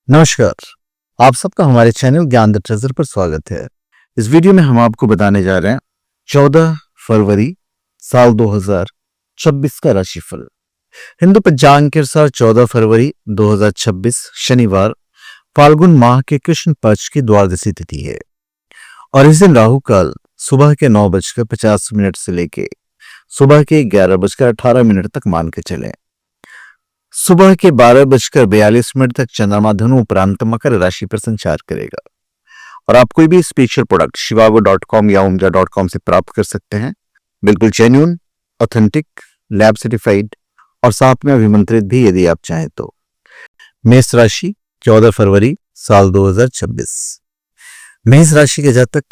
नमस्कार। आप सबका हमारे चैनल ज्ञान द ट्रेजर पर स्वागत है। इस वीडियो में हम आपको बताने जा रहे हैं 14 फरवरी साल 2026 का राशिफल। हिंदू पंचांग के अनुसार 14 फरवरी 2026 शनिवार फाल्गुन माह के कृष्ण पक्ष की द्वादशी तिथि है और इस दिन राहु काल सुबह के 9:50 से लेके सुबह के 11:18 तक मान के चले। सुबह के 12:42 तक चंद्रमा धनु उपरांत मकर राशि पर संचार करेगा और आप कोई भी स्पेशल प्रोडक्ट shivago.com या umja.com से प्राप्त कर सकते हैं। बिल्कुल जेन्युइन, ऑथेंटिक, लैब सर्टिफाइड और साथ में अभिमंत्रित भी यदि आप चाहें तो। मेष राशि 14 फरवरी साल 2026। मेष राशि के जातक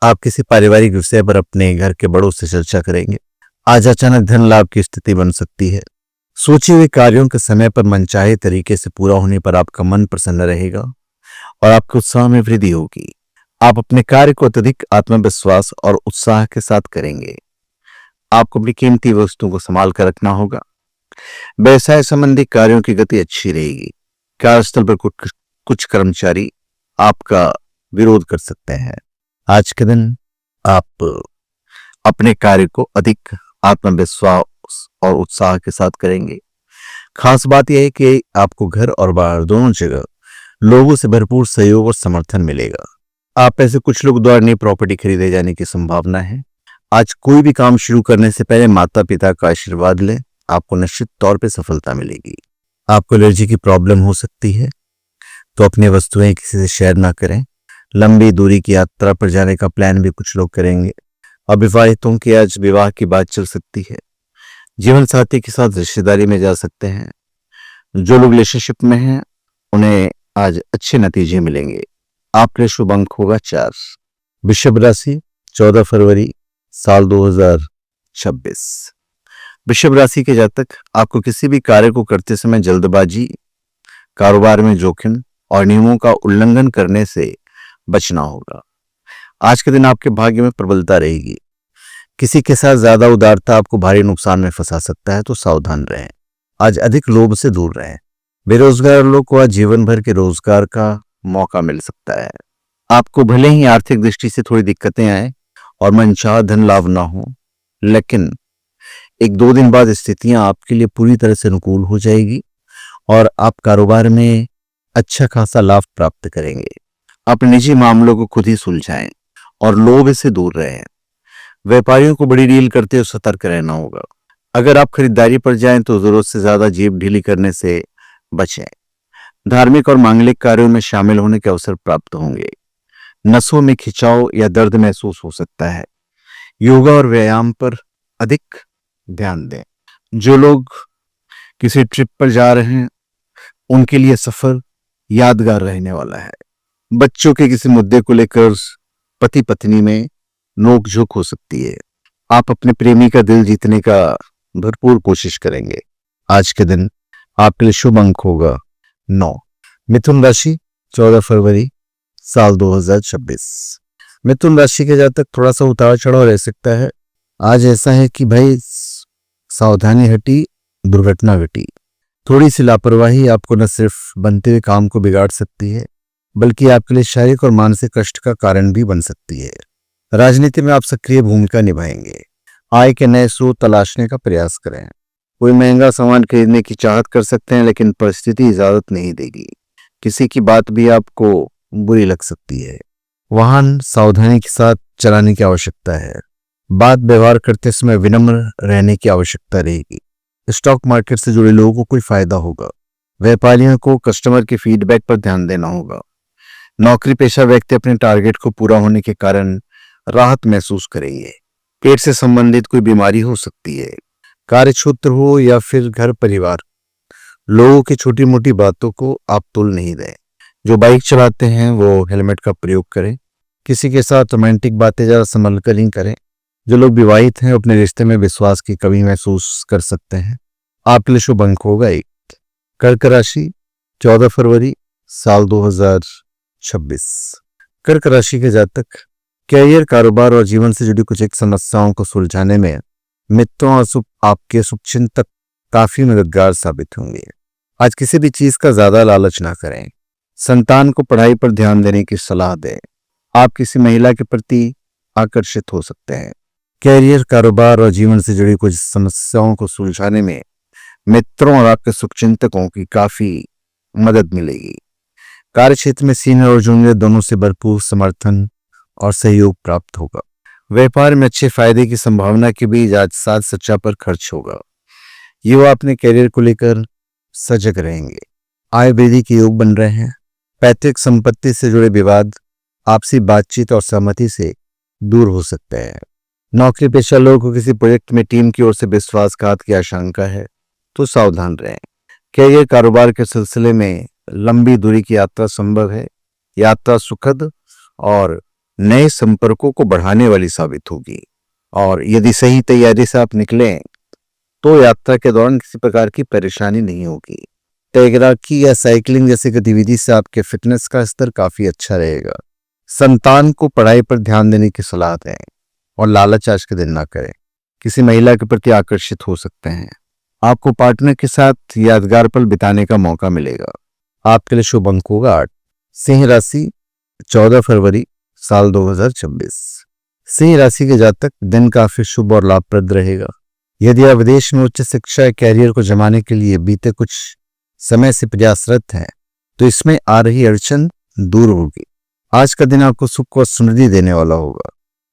आप किसी पारिवारिक विषय पर अपने घर के बड़ों से चर्चा करेंगे। आज अचानक धन लाभ की स्थिति बन सकती है। सोचे हुए कार्यों के समय पर मनचाहे तरीके से पूरा होने पर आपका मन प्रसन्न रहेगा और आपके उत्साह में वृद्धि होगी। आप अपने कार्य को अत्यधिक आत्मविश्वास और उत्साह के साथ करेंगे। आपको अपनी कीमती वस्तुओं को संभाल कर रखना होगा। व्यवसाय संबंधी कार्यों की गति अच्छी रहेगी। कार्यस्थल पर कुछ कर्मचारी आपका विरोध कर सकते हैं। आज के दिन आप अपने कार्य को अधिक आत्मविश्वास और उत्साह के साथ करेंगे। खास बात यह है कि आपको घर और बाहर दोनों जगह लोगों से भरपूर सहयोग और समर्थन मिलेगा। आप ऐसे कुछ लोग द्वारा नई प्रॉपर्टी खरीदे जाने की संभावना है। आज कोई भी काम शुरू करने से पहले माता पिता का आशीर्वाद लें। आपको निश्चित तौर पे सफलता मिलेगी। आपको एलर्जी की प्रॉब्लम हो सकती है तो अपनी वस्तुएं किसी से शेयर ना करें। लंबी दूरी की यात्रा पर जाने का प्लान भी कुछ लोग करेंगे। अविवाहितों की आज विवाह की बात चल सकती है। जीवन साथी के साथ रिश्तेदारी में जा सकते हैं। जो लोग रिलेशनशिप में हैं उन्हें आज अच्छे नतीजे मिलेंगे। आपके शुभ अंक होगा 4। वृषभ राशि 14 फरवरी साल 2026। वृषभ राशि के जातक आपको किसी भी कार्य को करते समय जल्दबाजी, कारोबार में जोखिम और नियमों का उल्लंघन करने से बचना होगा। आज के दिन आपके भाग्य में प्रबलता रहेगी। किसी के साथ ज्यादा उदारता आपको भारी नुकसान में फंसा सकता है, तो सावधान रहें। आज अधिक लोभ से दूर रहें। बेरोजगार लोग को आज जीवन भर के रोजगार का मौका मिल सकता है। आपको भले ही आर्थिक दृष्टि से थोड़ी दिक्कतें आए और मनचाहा धन लाभ ना हो, लेकिन 1-2 दिन बाद स्थितियां आपके लिए पूरी तरह से अनुकूल हो जाएगी और आप कारोबार में अच्छा खासा लाभ प्राप्त करेंगे। अपने निजी मामलों को खुद ही सुलझाएं और लोभ से दूर रहें। व्यापारियों को बड़ी डील करते हुए सतर्क रहना होगा। अगर आप खरीदारी पर जाएं तो जरूरत से ज्यादा जेब ढीली करने से बचें। धार्मिक और मांगलिक कार्यों में शामिल होने के अवसर प्राप्त होंगे। नसों में खिंचाव या दर्द महसूस हो सकता है। योगा और व्यायाम पर अधिक ध्यान दें। जो लोग किसी ट्रिप पर जा रहे हैं उनके लिए सफर यादगार रहने वाला है। बच्चों के किसी मुद्दे को लेकर पति पत्नी में नोकझोंक हो सकती है। आप अपने प्रेमी का दिल जीतने का भरपूर कोशिश करेंगे। आज के दिन आपके लिए शुभ अंक होगा 9। मिथुन राशि 14 फरवरी साल 2026। मिथुन राशि के जातक थोड़ा सा उतार चढ़ाव रह सकता है। आज ऐसा है कि भाई सावधानी हटी दुर्घटना घटी। थोड़ी सी लापरवाही आपको न सिर्फ बनते हुए काम को बिगाड़ सकती है, बल्कि आपके लिए शारीरिक और मानसिक कष्ट का कारण भी बन सकती है। राजनीति में आप सक्रिय भूमिका निभाएंगे। आय के नए स्रोत तलाशने का प्रयास करें। कोई महंगा सामान खरीदने की चाहत कर सकते हैं, लेकिन परिस्थिति इजाजत नहीं देगी। किसी की बात भी आपको बुरी लग सकती है। वाहन सावधानी के साथ चलाने की आवश्यकता है। बात व्यवहार करते समय विनम्र रहने की आवश्यकता रहेगी। स्टॉक मार्केट से जुड़े लोगों को कोई फायदा होगा। व्यापारियों को कस्टमर के फीडबैक पर ध्यान देना होगा। नौकरी पेशा व्यक्ति अपने टारगेट को पूरा होने के कारण राहत महसूस करेंगे। पेट से संबंधित कोई बीमारी हो सकती है। कार्य क्षेत्र हो या फिर घर परिवार, लोगों की छोटी मोटी बातों को आप तुल नहीं दें। जो बाइक चलाते हैं वो हेलमेट का प्रयोग करें। किसी के साथ रोमांटिक बातें ज्यादा संभल कर ही करें। जो लोग विवाहित हैं अपने रिश्ते में विश्वास की कमी महसूस कर सकते हैं। आपके लिए शुभ अंक होगा 1। कर्क राशि 14 फरवरी साल 2026। कर्क राशि के जातक कैरियर, कारोबार और जीवन से जुड़ी कुछ एक समस्याओं को सुलझाने में मित्रों और आपके शुभचिंतक काफी मददगार साबित होंगे। आज किसी भी चीज का ज्यादा लालच ना करें। संतान को पढ़ाई पर ध्यान देने की सलाह दें। आप किसी महिला के प्रति आकर्षित हो सकते हैं। कैरियर, कारोबार और जीवन से जुड़ी कुछ समस्याओं को सुलझाने में मित्रों और आपके शुभचिंतकों की काफी मदद मिलेगी। कार्य क्षेत्र में सीनियर और जूनियर दोनों से भरपूर समर्थन और सहयोग प्राप्त होगा। व्यापार में अच्छे फायदे की संभावना के बीच आज साज सज्जा पर खर्च होगा। युवा अपने कैरियर को लेकर सजग रहेंगे। आय वृद्धि के योग बन रहे हैं। पैतृक संपत्ति से जुड़े विवाद आपसी बातचीत और सहमति से दूर हो सकते हैं। नौकरी पेशा लोगों को किसी प्रोजेक्ट में टीम की ओर से विश्वासघात की आशंका है, तो सावधान रहें। कैरियर, कारोबार के सिलसिले में लंबी दूरी की यात्रा संभव है। यात्रा सुखद और नए संपर्कों को बढ़ाने वाली साबित होगी, और यदि सही तैयारी से आप निकलें तो यात्रा के दौरान किसी प्रकार की परेशानी नहीं होगी। तैराकी या साइकिलिंग जैसी गतिविधि से आपके फिटनेस का स्तर काफी अच्छा रहेगा। संतान को पढ़ाई पर ध्यान देने की सलाह दें और लालच आज के दिन ना करें। किसी महिला के प्रति आकर्षित हो सकते हैं। आपको पार्टनर के साथ यादगार पल बिताने का मौका मिलेगा। आपके लिए शुभ अंक होगा 8। सिंह राशि, 14 फरवरी साल 2026। सिंह राशि के जातक दिन काफी शुभ और लाभप्रद रहेगा। यदि आप विदेश में उच्च शिक्षा या कैरियर को जमाने के लिए बीते कुछ समय से प्रयासरत हैं, तो इसमें आ रही अड़चन दूर होगी। आज का दिन आपको सुख और समृद्धि देने वाला होगा।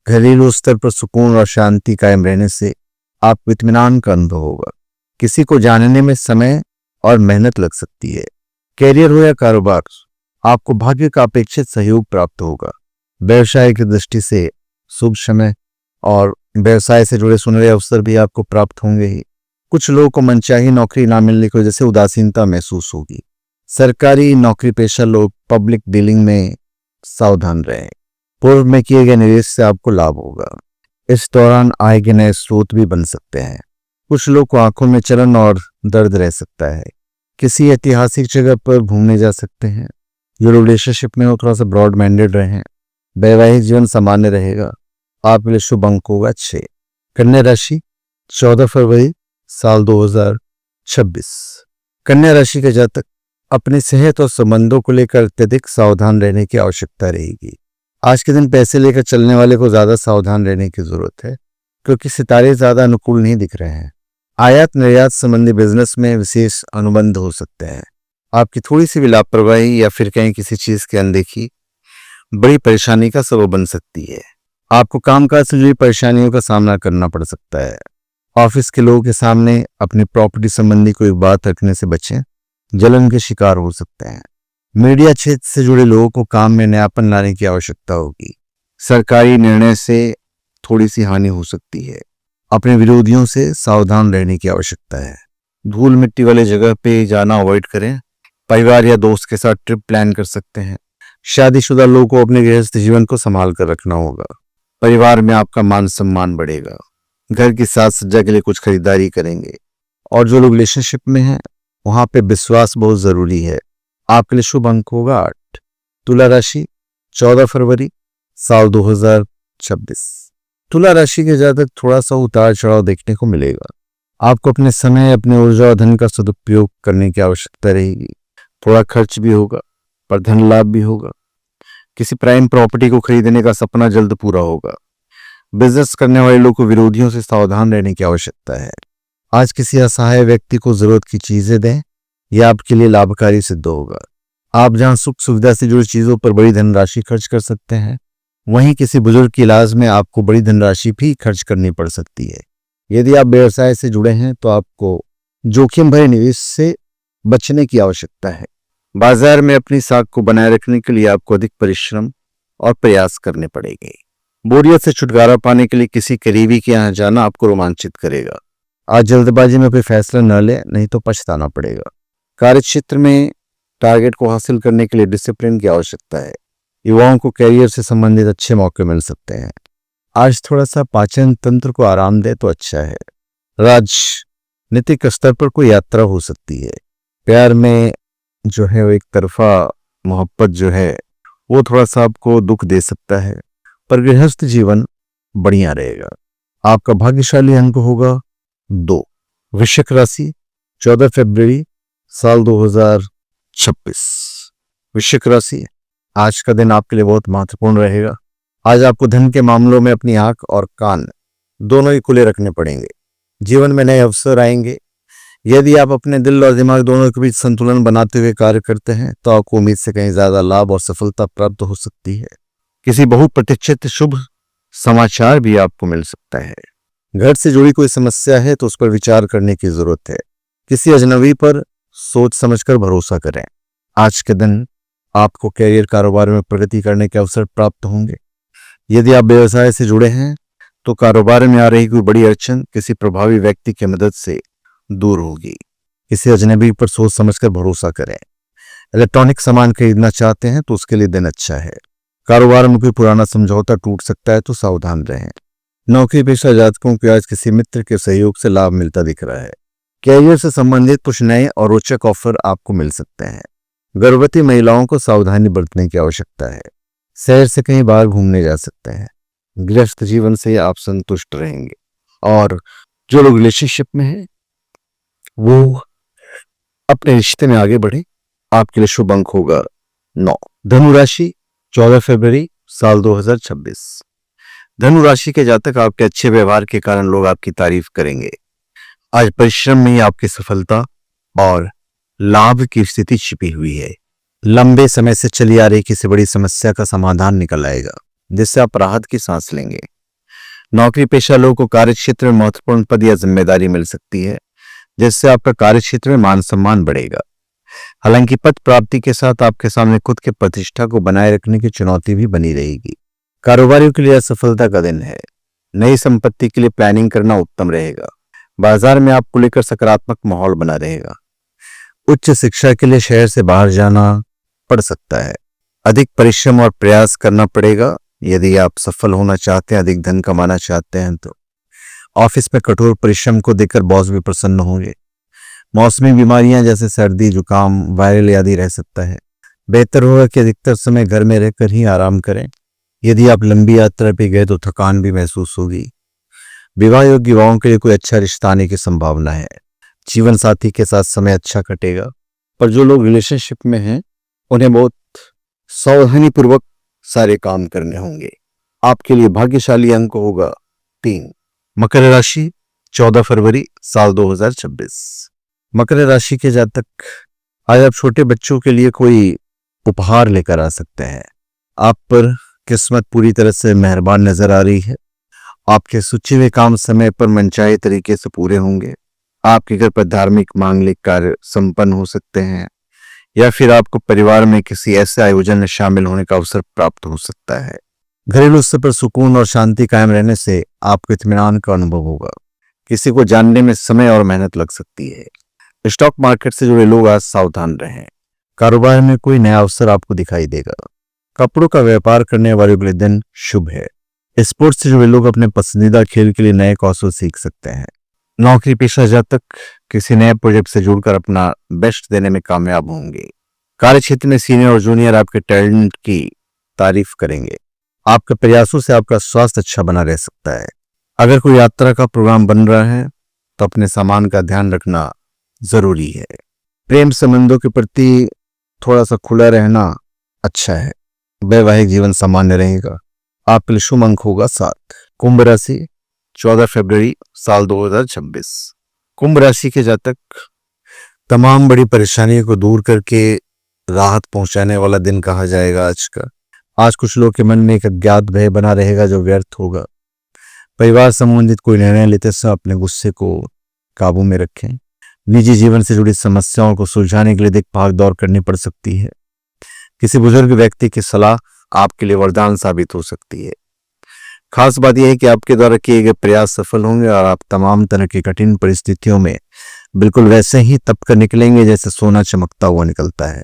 घरेलू स्तर पर सुकून और शांति कायम रहने से आपको इत्मीनान का अनुभव होगा। किसी को जानने में समय और मेहनत लग सकती है। कैरियर हो या कारोबार, आपको भाग्य का अपेक्षित सहयोग प्राप्त होगा। व्यवसाय की दृष्टि से शुभ समय और व्यवसाय से जुड़े सुनहरे अवसर भी आपको प्राप्त होंगे ही। कुछ लोगों को मनचाही नौकरी ना मिलने की वजह से उदासीनता महसूस होगी। सरकारी नौकरी पेशा लोग पब्लिक डीलिंग में सावधान रहें। पूर्व में किए गए निवेश से आपको लाभ होगा। इस दौरान आय के नए स्रोत भी बन सकते हैं। कुछ लोग को आंखों में चलन और दर्द रह सकता है। किसी ऐतिहासिक जगह पर घूमने जा सकते हैं। जो रिलेशनशिप में हो थोड़ा सा ब्रॉड माइंडेड रहें। वैवाहिक जीवन सामान्य रहेगा। आपके लिए शुभ अंक होगा 6। कन्या राशि, 14 फरवरी साल 2026। कन्या राशि के जातक अपनी सेहत और संबंधों को लेकर अत्यधिक सावधान रहने की आवश्यकता रहेगी। आज के दिन पैसे लेकर चलने वाले को ज्यादा सावधान रहने की जरूरत है, क्योंकि सितारे ज्यादा अनुकूल नहीं दिख रहे हैं। आयात निर्यात संबंधी बिजनेस में विशेष अनुबंध हो सकते हैं। आपकी थोड़ी सी भी लापरवाही या फिर कहीं किसी चीज की अनदेखी बड़ी परेशानी का सबब बन सकती है। आपको कामकाज से जुड़ी परेशानियों का सामना करना पड़ सकता है। ऑफिस के लोगों के सामने अपनी प्रॉपर्टी संबंधी कोई बात रखने से बचें, जलन के शिकार हो सकते हैं। मीडिया क्षेत्र से जुड़े लोगों को काम में नयापन लाने की आवश्यकता होगी। सरकारी निर्णय से थोड़ी सी हानि हो सकती है। अपने विरोधियों से सावधान रहने की आवश्यकता है। धूल मिट्टी वाले जगह पे जाना अवॉइड करें। परिवार या दोस्त के साथ ट्रिप प्लान कर सकते हैं। शादीशुदा लोगों को अपने गृहस्थ जीवन को संभाल कर रखना होगा। परिवार में आपका मान सम्मान बढ़ेगा। घर की साज सज्जा के लिए कुछ खरीदारी करेंगे। और जो लोग रिलेशनशिप में हैं, वहां पे विश्वास बहुत जरूरी है। आपके लिए शुभ अंक होगा 8। तुला राशि, 14 फरवरी साल 2026। तुला राशि के जातक थोड़ा सा उतार चढ़ाव देखने को मिलेगा। आपको अपने समय, अपने ऊर्जा और धन का सदुपयोग करने की आवश्यकता रहेगी। थोड़ा खर्च भी होगा, पर धन लाभ भी होगा। किसी प्राइम प्रॉपर्टी को खरीदने का सपना जल्द पूरा होगा। बिजनेस करने वाले लोगों को विरोधियों से सावधान रहने की आवश्यकता है। आज किसी असहाय व्यक्ति को जरूरत की चीजें दें, यह आपके लिए लाभकारी सिद्ध होगा। आप जहां सुख सुविधा से जुड़ी चीजों पर बड़ी धनराशि खर्च कर सकते हैं, वहीं किसी बुजुर्ग के इलाज में आपको बड़ी धनराशि भी खर्च करनी पड़ सकती है। यदि आप व्यवसाय से जुड़े हैं तो आपको जोखिम भरे निवेश से बचने की आवश्यकता है। बाजार में अपनी साख को बनाए रखने के लिए आपको अधिक परिश्रम और प्रयास करने पड़ेंगे। बोरियत से छुटकारा पाने के लिए किसी करीबी के यहाँ जाना आपको रोमांचित करेगा। आज जल्दबाजी में कोई फैसला न ले, नहीं तो पछताना पड़ेगा। कार्यक्षेत्र में टारगेट को हासिल करने के लिए डिसिप्लिन की आवश्यकता है। युवाओं को कैरियर से संबंधित अच्छे मौके मिल सकते हैं। आज थोड़ा सा पाचन तंत्र को आराम दे तो अच्छा है। राजनीतिक स्तर पर कोई यात्रा हो सकती है। प्यार में जो है वो एक तरफा मोहब्बत जो है वो थोड़ा सा आपको दुख दे सकता है, पर गृहस्थ जीवन बढ़िया रहेगा। आपका भाग्यशाली अंक होगा 2। वृश्चिक राशि, 14 फरवरी साल 2026। वृश्चिक राशि, आज का दिन आपके लिए बहुत महत्वपूर्ण रहेगा। आज आपको धन के मामलों में अपनी आंख और कान दोनों ही खुले रखने पड़ेंगे। जीवन में नए अवसर आएंगे। यदि आप अपने दिल और दिमाग दोनों के बीच संतुलन बनाते हुए कार्य करते हैं तो आपको उम्मीद से कहीं ज्यादा लाभ और सफलता प्राप्त हो सकती है। किसी बहुप्रतीक्षित शुभ समाचार भी आपको मिल सकता है। घर से जुड़ी कोई समस्या है तो उस पर विचार करने की जरूरत है। किसी अजनबी पर सोच समझकर भरोसा करें। आज के दिन आपको कैरियर कारोबार में प्रगति करने के अवसर प्राप्त होंगे। यदि आप व्यवसाय से जुड़े हैं तो कारोबार में आ रही कोई बड़ी अड़चन किसी प्रभावी व्यक्ति की मदद से दूर होगी। किसी अजनबी पर सोच समझकर भरोसा करें। इलेक्ट्रॉनिक सामान खरीदना चाहते हैं तो उसके लिए दिन अच्छा है। कारोबार में कोई पुराना समझौता टूट सकता है तो सावधान रहें। नौकरी पेशा जातकों को आज किसी मित्र के सहयोग से लाभ मिलता दिख रहा है। कैरियर से संबंधित कुछ नए और रोचक ऑफर आपको मिल सकते हैं। गर्भवती महिलाओं को सावधानी बरतने की आवश्यकता है। शहर से कहीं बाहर घूमने जा सकते हैं। गृहस्थ जीवन से आप संतुष्ट रहेंगे और जो लोग रिलेशनशिप में हैं वो अपने रिश्ते में आगे बढ़े। आपके लिए शुभ अंक होगा 9। धनु राशि, 14 फरवरी साल 2026। धनु राशि के जातक, आपके अच्छे व्यवहार के कारण लोग आपकी तारीफ करेंगे। आज परिश्रम में ही आपकी सफलता और लाभ की स्थिति छिपी हुई है। लंबे समय से चली आ रही किसी बड़ी समस्या का समाधान निकल आएगा जिससे आप राहत की सांस लेंगे। नौकरी पेशा लोगों को कार्यक्षेत्र में महत्वपूर्ण पद या जिम्मेदारी मिल सकती है जिससे आपका कार्यक्षेत्र में मान सम्मान बढ़ेगा। हालांकि पद प्राप्ति के साथ आपके सामने खुद के प्रतिष्ठा को बनाए रखने की चुनौती भी बनी रहेगी। कारोबारियों के लिए असफलता का दिन है। नई संपत्ति के लिए प्लानिंग करना उत्तम रहेगा। बाजार में आपको लेकर सकारात्मक माहौल बना रहेगा। उच्च शिक्षा के लिए शहर से बाहर जाना पड़ सकता है। अधिक परिश्रम और प्रयास करना पड़ेगा। यदि आप सफल होना चाहते हैं, अधिक धन कमाना चाहते हैं तो ऑफिस में कठोर परिश्रम को देखकर बॉस भी प्रसन्न होंगे। मौसमी बीमारियां जैसे सर्दी, जुकाम, वायरल आदि रह सकता है। बेहतर होगा कि अधिकतर समय घर में रहकर ही आराम करें। यदि आप लंबी यात्रा पे गए तो थकान भी महसूस होगी। विवाह योग्य युवाओं के लिए कोई अच्छा रिश्ता आने की संभावना है। जीवन साथी के साथ समय अच्छा कटेगा। पर जो लोग रिलेशनशिप में हैं उन्हें बहुत सावधानी पूर्वक सारे काम करने होंगे। आपके लिए भाग्यशाली अंक होगा 3। मकर राशि, 14 फरवरी साल 2026। मकर राशि के जातक, आज आप छोटे बच्चों के लिए कोई उपहार लेकर आ सकते हैं। आप पर किस्मत पूरी तरह से मेहरबान नजर आ रही है। आपके सोचे हुए काम समय पर मनचाहे तरीके से पूरे होंगे। आपके घर पर धार्मिक मांगलिक कार्य संपन्न हो सकते हैं या फिर आपको परिवार में किसी ऐसे आयोजन में शामिल होने का अवसर प्राप्त हो सकता है। घरेलू स्तर पर सुकून और शांति कायम रहने से आपको इत्मीनान का अनुभव होगा। किसी को जानने में समय और मेहनत लग सकती है। स्टॉक मार्केट से जुड़े लोग आज सावधान रहें। कारोबार में कोई नया अवसर आपको दिखाई देगा। कपड़ों का व्यापार करने वालों के लिए दिन शुभ है। स्पोर्ट्स से जुड़े लोग अपने पसंदीदा खेल के लिए नए कौशल सीख सकते हैं। नौकरी पेशा जातक किसी नए प्रोजेक्ट से जुड़कर अपना बेस्ट देने में कामयाब होंगे। कार्य क्षेत्र में सीनियर और जूनियर आपके टैलेंट की तारीफ करेंगे। आपके प्रयासों से आपका स्वास्थ्य अच्छा बना रह सकता है। अगर कोई यात्रा का प्रोग्राम बन रहा है तो अपने सामान का ध्यान रखना जरूरी है। प्रेम संबंधों के प्रति थोड़ा सा खुला रहना अच्छा है। वैवाहिक जीवन सामान्य रहेगा। आपके लिए शुभ अंक होगा 7। कुंभ राशि, 14 फरवरी साल 2026। कुंभ राशि के जातक, तमाम बड़ी परेशानियों को दूर करके राहत पहुंचाने वाला दिन कहा जाएगा आज का। आज कुछ लोग के मन में एक अज्ञात भय बना रहेगा जो व्यर्थ होगा। परिवार संबंधित कोई निर्णय लेते समय अपने गुस्से को काबू में रखें। निजी जीवन से जुड़ी समस्याओं को सुलझाने के लिए अधिक भाग दौड़ करनी पड़ सकती है। किसी बुजुर्ग व्यक्ति की सलाह आपके लिए वरदान साबित हो सकती है। खास बात यह है कि आपके द्वारा किए गए प्रयास सफल होंगे और आप तमाम तरह की कठिन परिस्थितियों में बिल्कुल वैसे ही तप कर निकलेंगे जैसे सोना चमकता हुआ निकलता है।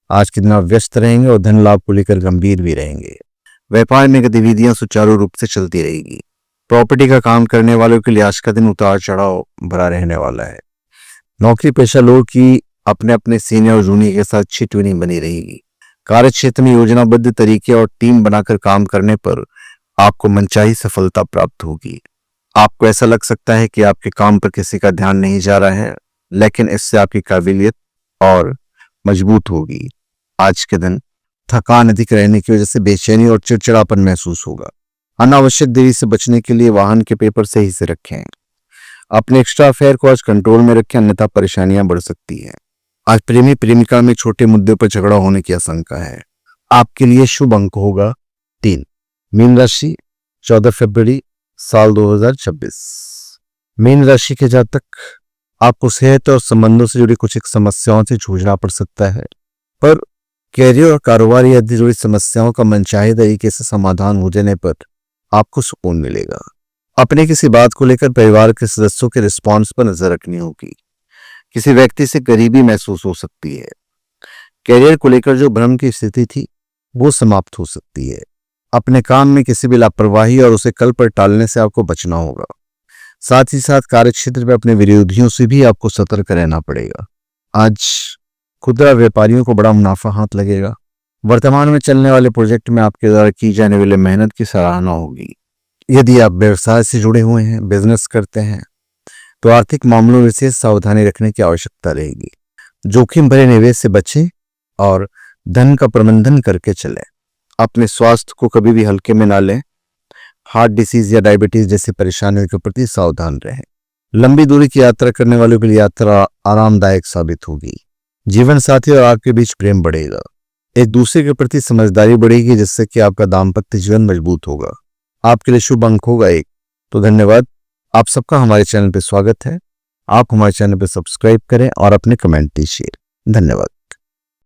आज के दिन आप व्यस्त रहेंगे और धन लाभ को लेकर गंभीर भी रहेंगे। व्यापार में गतिविधियां सुचारू रूप से चलती रहेगी। प्रॉपर्टी का काम करने वालों के लिए आज का दिन उतार चढ़ाव भरा रहने वाला है। नौकरी पेशा लोगों की अपने अपने सीनियर और जूनियर के साथ अच्छी ट्यूनिंग बनी रहेगी। कार्य क्षेत्र में योजनाबद्ध तरीके और टीम बनाकर काम करने पर आपको मनचाही सफलता प्राप्त होगी। आपको ऐसा लग सकता है कि आपके काम पर किसी का ध्यान नहीं जा रहा है, लेकिन इससे आपकी काबिलियत और मजबूत होगी। आज के दिन थकान अधिक रहने की वजह से बेचैनी और चिड़चिड़ापन महसूस होगा। अनावश्यक देरी से बचने के लिए वाहन के पेपर सही से रखें। अपने एक्स्ट्रा अफेयर को आज कंट्रोल में रखें, अन्यथा परेशानियां बढ़ सकती हैं। आज प्रेमी प्रेमिका में छोटे मुद्दे पर झगड़ा होने की आशंका है। आपके लिए शुभ अंक होगा 3। मीन राशि 14 फरवरी साल 2026। मीन राशि के जातक आपको सेहत और संबंधों से जुड़ी कुछ एक समस्याओं से जूझना पड़ सकता है, पर कैरियर और कारोबार आदि जुड़ी समस्याओं का मनचाहे तरीके से समाधान हो जाने पर आपको सुकून मिलेगा। अपने किसी बात को लेकर परिवार के सदस्यों के रिस्पॉन्स पर नजर रखनी होगी। किसी व्यक्ति से करीबी महसूस हो सकती है। कैरियर को लेकर जो भ्रम की स्थिति थी वो समाप्त हो सकती है। अपने काम में किसी भी लापरवाही और उसे कल पर टालने से आपको बचना होगा। साथ ही साथ कार्यक्षेत्र में अपने विरोधियों से भी आपको सतर्क रहना पड़ेगा। आज खुदरा व्यापारियों को बड़ा मुनाफा हाथ लगेगा। वर्तमान में चलने वाले प्रोजेक्ट में आपके द्वारा की जाने वाली मेहनत की सराहना होगी। यदि आप व्यवसाय से जुड़े हुए हैं, बिजनेस करते हैं, तो आर्थिक मामलों में विशेष सावधानी रखने की आवश्यकता रहेगी। जोखिम भरे निवेश से बचें और धन का प्रबंधन करके चलें। अपने स्वास्थ्य को कभी भी हल्के में ना लें। हार्ट डिसीज या डायबिटीज जैसी परेशानियों के प्रति सावधान रहें। लंबी दूरी की यात्रा करने वालों के लिए यात्रा आरामदायक साबित होगी। जीवन साथी और आपके बीच प्रेम बढ़ेगा। एक दूसरे के प्रति समझदारी बढ़ेगी, जिससे कि आपका दाम्पत्य जीवन मजबूत होगा। आपके लिए शुभ अंक होगा 1। तो धन्यवाद। आप सबका हमारे चैनल पर स्वागत है। आप हमारे चैनल पर सब्सक्राइब करें और अपने कमेंट दीजिए। धन्यवाद।